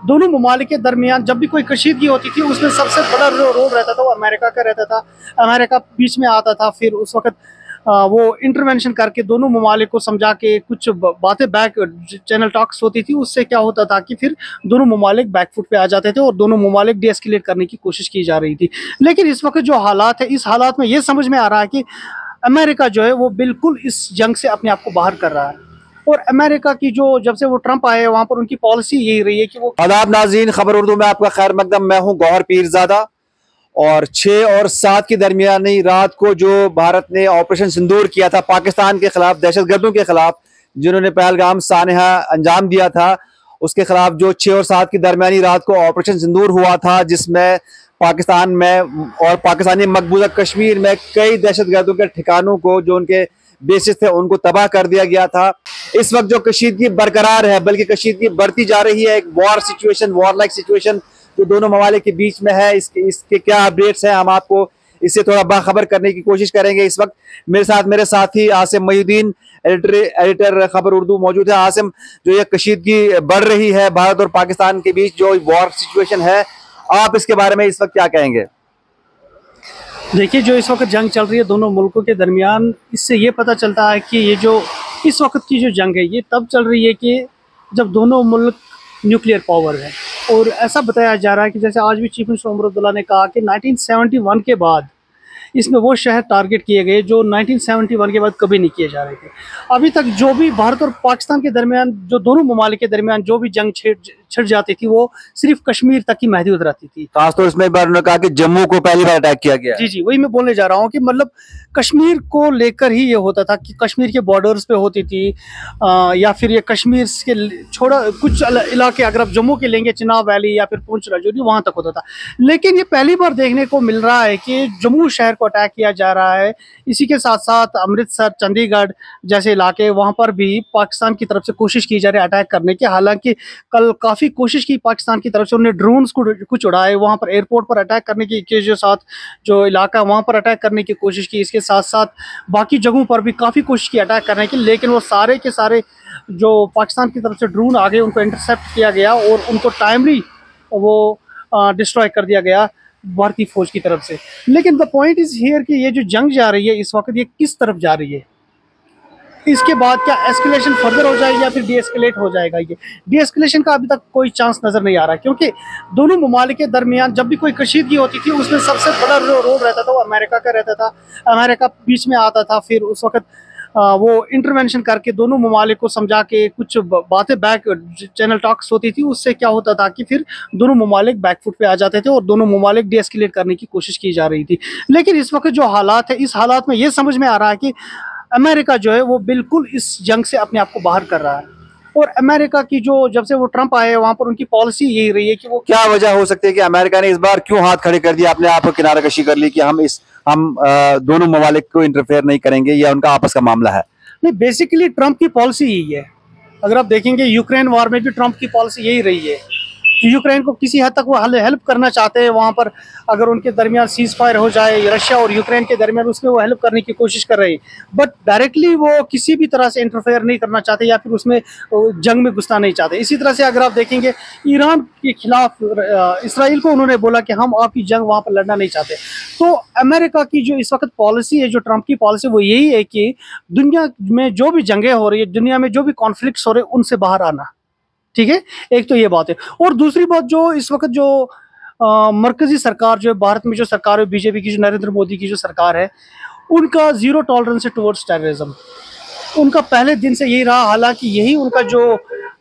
दोनों ममालिक के दरमियान जब भी कोई कशीदगी होती थी उसमें सबसे बड़ा जो रोल रहता था वो अमेरिका का रहता था। अमेरिका बीच में आता था, फिर उस वक्त वो इंटरवेंशन करके दोनों ममालिक को समझा के कुछ बातें बैक चैनल टॉक्स होती थी, उससे क्या होता था कि फिर दोनों ममालिक बैकफुट पे आ जाते थे और दोनों ममालिक डीएस्केलेट करने की कोशिश की जा रही थी। लेकिन इस वक्त जो हालात है, इस हालात में ये समझ में आ रहा है कि अमेरिका जो है वो बिल्कुल इस जंग से अपने आप को बाहर कर रहा है। और अमेरिका की जो जब से वो ट्रंप आए वहां पर उनकी पॉलिसी यही रही है कि वो। आदाब नाज़रीन, खबर उर्दू में आपका खैर मकदम। मैं हूं गौहर पीरजादा। और 6 और 7 की दरमियानी रात को जो भारत ने ऑपरेशन सिंदूर किया था पाकिस्तान के खिलाफ, दहशतगर्दों के खिलाफ जिन्होंने पहलगाम सानहा अंजाम दिया था, उसके खिलाफ जो 6 और 7 की दरमियानी रात को ऑपरेशन सिंदूर हुआ था, जिसमें पाकिस्तान में और पाकिस्तानी मकबूजा कश्मीर में कई दहशतगर्दों के ठिकानों को, जो उनके बेसिस थे, उनको तबाह कर दिया गया था। इस वक्त जो कशीदगी बरकरार है, बल्कि कशीदगी बढ़ती जा रही है। एक war situation, war like situation जो दोनों ममालिक के बीच में है, इसके क्या अपडेट्स हैं, हम आपको इससे थोड़ा बाखबर करने की कोशिश करेंगे। इस वक्त मेरे साथी आसिम मयूद्दीन, एडिटर खबर उर्दू मौजूद है। आसिम, जो ये कशीदगी बढ़ रही है भारत और पाकिस्तान के बीच, जो वॉर सिचुएशन है, आप इसके बारे में इस वक्त क्या कहेंगे? देखिए, जो इस वक्त जंग चल रही है दोनों मुल्कों के दरमियान, इससे ये पता चलता है कि ये जो इस वक्त की जो जंग है ये तब चल रही है कि जब दोनों मुल्क न्यूक्लियर पावर है। और ऐसा बताया जा रहा है कि जैसे आज भी चीफ मिनिस्टर उमर अब्दुल्ला ने कहा कि 1971 के बाद इसमें वो शहर टारगेट किए गए जो 1971 के बाद कभी नहीं किए जा रहे थे। अभी तक जो भी भारत और पाकिस्तान के दरमियान, जो दोनों ममालिक के दरमियान जो भी जंग छिड़ जाती थी वो सिर्फ कश्मीर तक ही महदूद रहती थी। खासतौर इसमें एक बार उन्होंने कहा कि जम्मू को पहली बार अटैक किया गया। जी जी, वही मैं बोलने जा रहा हूँ कि मतलब कश्मीर को लेकर ही ये होता था कि कश्मीर के बॉर्डर्स पे होती थी, या फिर ये कश्मीर के छोड़ा कुछ इलाके अगर आप जम्मू के लेंगे, चिनाब वैली या फिर पुंछ राजौरी, वहाँ तक होता था। लेकिन ये पहली बार देखने को मिल रहा है कि जम्मू शहर को अटैक किया जा रहा है। इसी के साथ साथ अमृतसर, चंडीगढ़ जैसे इलाके, वहाँ पर भी पाकिस्तान की तरफ से कोशिश की जा रही है अटैक करने की। हालांकि कल काफ़ी कोशिश की पाकिस्तान की तरफ से, उन्होंने ड्रोन्स को कुछ उड़ाए, वहाँ पर एयरपोर्ट पर अटैक करने की के साथ जो इलाका वहाँ पर अटैक करने की कोशिश की। इसके साथ साथ बाकी जगहों पर भी काफ़ी कोशिश की अटैक करने की, लेकिन वो सारे के सारे जो पाकिस्तान की तरफ से ड्रोन आ गए उनको इंटरसेप्ट किया गया और उनको टाइमली वो डिस्ट्रॉय कर दिया गया भारतीय फौज की तरफ से। लेकिन द पॉइंट इज हियर कि ये जो जंग जा रही है इस वक्त, ये किस तरफ जा रही है, इसके बाद क्या एस्केलेशन फर्दर हो जाएगी या फिर डी एस्केलेट हो जाएगा। ये डी एस्केलेशन का अभी तक कोई चांस नज़र नहीं आ रहा, क्योंकि दोनों ममालिक के दरमियान जब भी कोई कशीदगी होती थी उसमें सबसे बड़ा जो रोल रहता था वो अमेरिका का रहता था। अमेरिका बीच में आता था, फिर उस वक्त वो इंटरवेंशन करके दोनों ममालिक को समझा के कुछ बातें बैक चैनल टॉक्स होती थी, उससे क्या होता था कि फिर दोनों ममालिक बैकफुट पे आ जाते थे और दोनों ममालिक डी एस्केलेट करने की कोशिश की जा रही थी। लेकिन इस वक्त जो हालात है, इस हालात में ये समझ में आ रहा है कि अमेरिका जो है वो बिल्कुल इस जंग से अपने आप को बाहर कर रहा है। और अमेरिका की जो जब से वो ट्रंप आए वहां पर उनकी पॉलिसी यही रही है कि वो। क्या वजह हो सकती है कि अमेरिका ने इस बार क्यों हाथ खड़े कर दिया, अपने आप को किनारा कशी कर ली कि हम दोनों ममालिक को इंटरफेयर नहीं करेंगे, या उनका आपस का मामला है? नहीं, बेसिकली ट्रंप की पॉलिसी यही है। अगर आप देखेंगे यूक्रेन वॉर में भी ट्रंप की पॉलिसी यही रही है कि यूक्रेन को किसी हद तक वो हेल्प करना चाहते हैं। वहाँ पर अगर उनके दरमियान सीज फायर हो जाए रशिया और यूक्रेन के दरमियान, उसमें वो हेल्प करने की कोशिश कर रहे हैं, बट डायरेक्टली वो किसी भी तरह से इंटरफेयर नहीं करना चाहते या फिर उसमें जंग में घुसना नहीं चाहते। इसी तरह से अगर आप देखेंगे ईरान के खिलाफ इसराइल को उन्होंने बोला कि हम आपकी जंग वहाँ पर लड़ना नहीं चाहते। तो अमेरिका की जो इस वक्त पॉलिसी है, जो ट्रंप की पॉलिसी, वो यही है कि दुनिया में जो भी जंगें हो रही है, दुनिया में जो भी कॉन्फ्लिक्ट्स हो रहे हैं, उनसे बाहर आना। ठीक है, एक तो ये बात है। और दूसरी बात, जो इस वक्त जो मरकजी सरकार जो है, भारत में जो सरकार है, बीजेपी की, जो नरेंद्र मोदी की जो सरकार है, उनका जीरो टॉलरेंस है टुवर्ड्स टेररिज्म। उनका पहले दिन से यही रहा। हालांकि यही उनका जो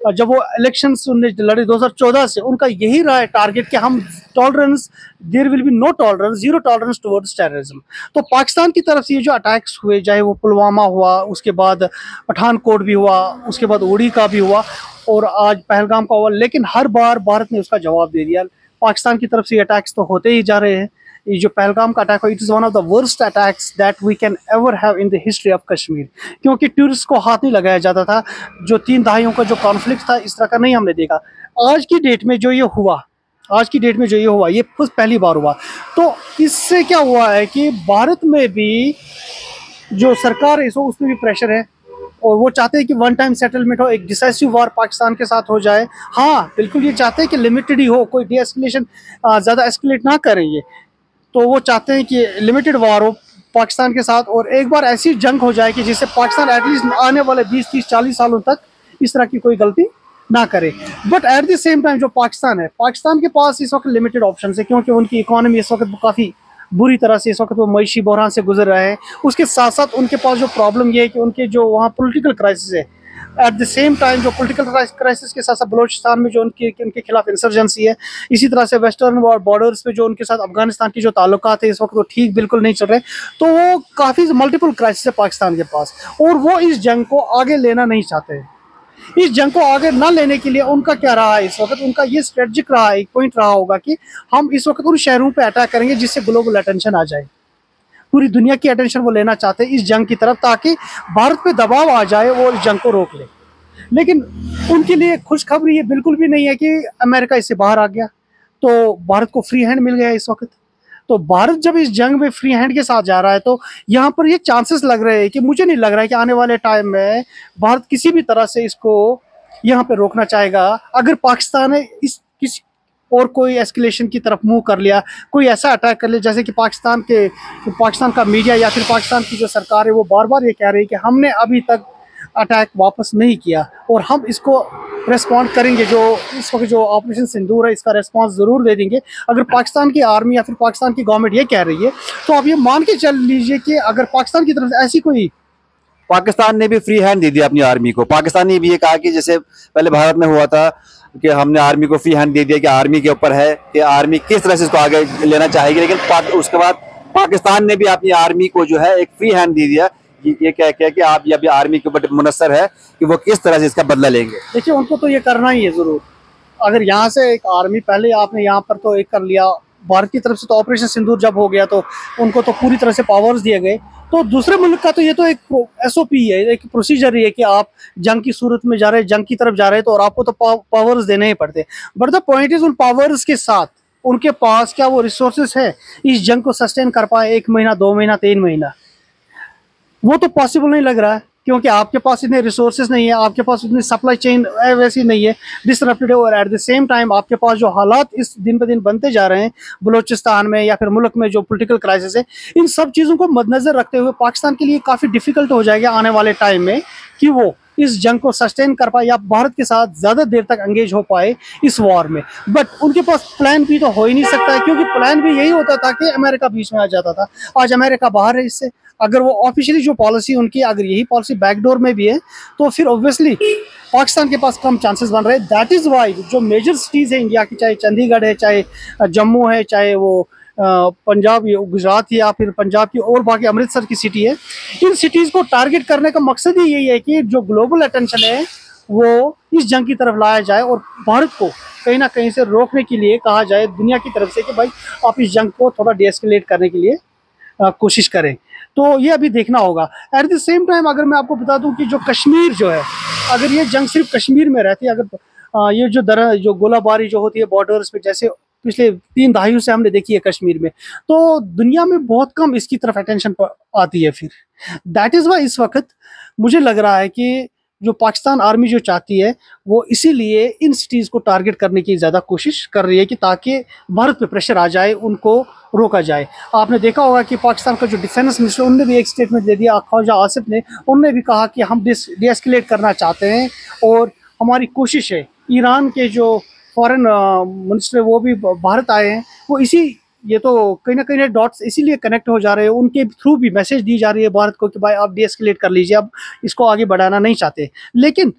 जब वो इलेक्शंस उन्होंने लड़े 2014 से, उनका यही रहा है टारगेट कि हम tolerance, there will be no tolerance, zero tolerance towards terrorism. तो पाकिस्तान की तरफ से ये जो अटैक्स हुए, चाहे वो पुलवामा हुआ, उसके बाद पठानकोट भी हुआ, उसके बाद उड़ी का भी हुआ और आज पहलगाम का हुआ, लेकिन हर बार भारत ने उसका जवाब दे दिया। पाकिस्तान की तरफ से ये अटैक्स तो होते ही जा रहे हैं। ये जो पहलगाम का अटैक हुआ, it is one of the worst attacks that we can ever have in the history of Kashmir, क्योंकि टूरिस्ट को हाथ नहीं लगाया जाता था। जो 3 दहाइयों का जो कॉन्फ्लिक्ट था, इस तरह का नहीं हमने देखा। आज की डेट में जो ये हुआ, ये पहली बार हुआ। तो इससे क्या हुआ है कि भारत में भी जो सरकार है उसमें भी प्रेशर है और वो चाहते हैं कि वन टाइम सेटलमेंट हो, एक डिसाइसिव वार पाकिस्तान के साथ हो जाए। हाँ बिल्कुल, ये चाहते हैं कि लिमिटेड ही हो, कोई डी एस्केलेशन ज़्यादा एस्केलेट ना करें ये। तो वो चाहते हैं कि लिमिटेड वार हो पाकिस्तान के साथ, और एक बार ऐसी जंग हो जाए कि जिससे पाकिस्तान एटलीस्ट आने वाले 20-30-40 सालों तक इस तरह की कोई गलती ना करे। But at the same time जो पाकिस्तान है, पाकिस्तान के पास इस वक्त लिमिटेड ऑप्शन है, क्योंकि उनकी इकोनॉमी इस वक्त काफ़ी बुरी तरह से इस वक्त वो मईशी बहरान से गुजर रहे हैं। उसके साथ साथ उनके पास जो प्रॉब्लम ये है कि उनके जो वहाँ पॉलिटिकल क्राइसिस है, एट द सेम टाइम जो पॉलिटिकल क्राइसिस के साथ साथ बलोचिस्तान में जो उनके खिलाफ इंसर्जेंसी है, इसी तरह से वेस्टर्न बॉर्डर्स पे जो उनके साथ अफगानिस्तान की जो ताल्लुकात है इस वक्त वो ठीक बिल्कुल नहीं चल रहे। तो वो काफ़ी मल्टीपल क्राइसिस है पाकिस्तान के पास, और वो इस जंग को आगे लेना नहीं चाहते हैं। इस जंग को आगे ना लेने के लिए उनका क्या रहा है इस वक्त, उनका ये स्ट्रेटजिक रहा है, एक पॉइंट रहा होगा कि हम इस वक्त उन शहरों पे अटैक करेंगे जिससे ग्लोबल अटेंशन आ जाए, पूरी दुनिया की अटेंशन वो लेना चाहते हैं इस जंग की तरफ, ताकि भारत पे दबाव आ जाए, वो इस जंग को रोक ले। लेकिन उनके लिए खुशखबरी ये बिल्कुल भी नहीं है कि अमेरिका इससे बाहर आ गया, तो भारत को फ्री हैंड मिल गया इस वक्त। तो भारत जब इस जंग में फ्री हैंड के साथ जा रहा है, तो यहाँ पर ये चांसेस लग रहे हैं कि मुझे नहीं लग रहा है कि आने वाले टाइम में भारत किसी भी तरह से इसको यहाँ पे रोकना चाहेगा। अगर पाकिस्तान ने इस किसी और कोई एस्केलेशन की तरफ मुंह कर लिया, कोई ऐसा अटैक कर लिया, जैसे कि पाकिस्तान का मीडिया या फिर पाकिस्तान की जो सरकार है वो बार बार ये कह रही है कि हमने अभी तक अटैक वापस नहीं किया और हम इसको रेस्पॉन्ड करेंगे, जो इस वक्त जो ऑपरेशन सिंदूर है इसका रेस्पॉन्स ज़रूर दे देंगे। अगर पाकिस्तान की आर्मी या फिर पाकिस्तान की गवर्नमेंट ये कह रही है, तो आप ये मान के चल लीजिए कि अगर पाकिस्तान की तरफ से ऐसी कोई, पाकिस्तान ने भी फ्री हैंड दे दिया अपनी आर्मी को। पाकिस्तान ने भी ये कहा कि जैसे पहले भारत में हुआ था कि हमने आर्मी को फ्री हैंड दे दिया कि आर्मी के ऊपर है कि आर्मी किस तरह से इसको आगे लेना चाहेगी, लेकिन उसके बाद पाकिस्तान ने भी अपनी आर्मी को जो है एक फ्री हैंड दे दिया, ये कह के कि आप ये अभी आर्मी के ऊपर मुनस्सर है कि वो किस तरह से इसका बदला लेंगे। देखिए उनको तो ये करना ही है ज़रूर। अगर यहाँ से एक आर्मी, पहले आपने यहाँ पर तो एक कर लिया भारत की तरफ से, तो ऑपरेशन सिंदूर जब हो गया तो उनको तो पूरी तरह से पावर्स दिए गए। तो दूसरे मुल्क का तो ये तो एक SOP है, एक प्रोसीजर ही है कि आप जंग की सूरत में जा रहे हैं, जंग की तरफ जा रहे हैं, तो और आपको तो पावर्स देने ही पड़ते। बट द पॉइंट इज, उन पावर्स के साथ उनके पास क्या वो रिसोर्सेस है इस जंग को सस्टेन कर पाए 1 महीना, 2 महीना, 3 महीना? वो तो पॉसिबल नहीं लग रहा है, क्योंकि आपके पास इतने रिसोर्सेज नहीं है, आपके पास इतनी सप्लाई चेन वैसी नहीं है, डिसरप्टेड है। और एट द सेम टाइम आपके पास जो हालात इस दिन ब दिन बनते जा रहे हैं बलोचिस्तान में या फिर मुल्क में जो पॉलिटिकल क्राइसिस है, इन सब चीज़ों को मद्देनजर रखते हुए पाकिस्तान के लिए काफ़ी डिफिकल्ट हो जाएगा आने वाले टाइम में कि वो इस जंग को सस्टेन कर पाए या भारत के साथ ज़्यादा देर तक एंगेज हो पाए इस वॉर में। बट उनके पास प्लान भी तो हो ही नहीं सकता है, क्योंकि प्लान भी यही होता था कि अमेरिका बीच में आ जाता था। आज अमेरिका बाहर है इससे। अगर वो ऑफिशियली जो पॉलिसी उनकी, अगर यही पॉलिसी बैकडोर में भी है, तो फिर ऑब्वियसली पाकिस्तान के पास कम चांसेस बन रहे हैं। दैट इज़ वाई जो मेजर सिटीज़ है इंडिया की, चाहे चंडीगढ़ है, चाहे जम्मू है, चाहे वो पंजाब गुजरात या फिर पंजाब की और बाकी अमृतसर की सिटी है, इन सिटीज़ को टारगेट करने का मकसद ही यही है कि जो ग्लोबल अटेंशन है वो इस जंग की तरफ लाया जाए और भारत को कहीं ना कहीं से रोकने के लिए कहा जाए दुनिया की तरफ से कि भाई आप इस जंग को थोड़ा डीएस्केलेट करने के लिए कोशिश करें। तो ये अभी देखना होगा। एट द सेम टाइम अगर मैं आपको बता दूं कि जो कश्मीर जो है, अगर ये जंग सिर्फ कश्मीर में रहती है, अगर ये जो गोलाबारी जो होती है बॉर्डर्स पे, जैसे पिछले 3 दहाइयों से हमने देखी है कश्मीर में, तो दुनिया में बहुत कम इसकी तरफ अटेंशन आती है। फिर दैट इज़ वाई इस वक्त मुझे लग रहा है कि जो पाकिस्तान आर्मी जो चाहती है वो इसीलिए इन सिटीज़ को टारगेट करने की ज़्यादा कोशिश कर रही है कि ताकि भारत पे प्रेशर आ जाए, उनको रोका जाए। आपने देखा होगा कि पाकिस्तान का जो डिफेंस मिनिस्टर, उनने भी एक स्टेटमेंट दे दिया, ख्वाजा आसिफ ने, उन्होंने भी कहा कि हम डीएस्केलेट करना चाहते हैं और हमारी कोशिश है। ईरान के जो फॉरेन मिनिस्टर वो भी भारत आए हैं, वो ये तो कहीं ना कहीं डॉट्स इसीलिए कनेक्ट हो जा रहे हैं, उनके थ्रू भी मैसेज दी जा रही है भारत को कि भाई आप डीएस्केलेट कर लीजिए, अब इसको आगे बढ़ाना नहीं चाहते। लेकिन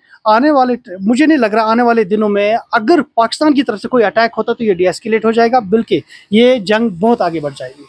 मुझे नहीं लग रहा आने वाले दिनों में अगर पाकिस्तान की तरफ से कोई अटैक होता तो ये डीएस्केलेट हो जाएगा, बल्कि ये जंग बहुत आगे बढ़ जाएगी।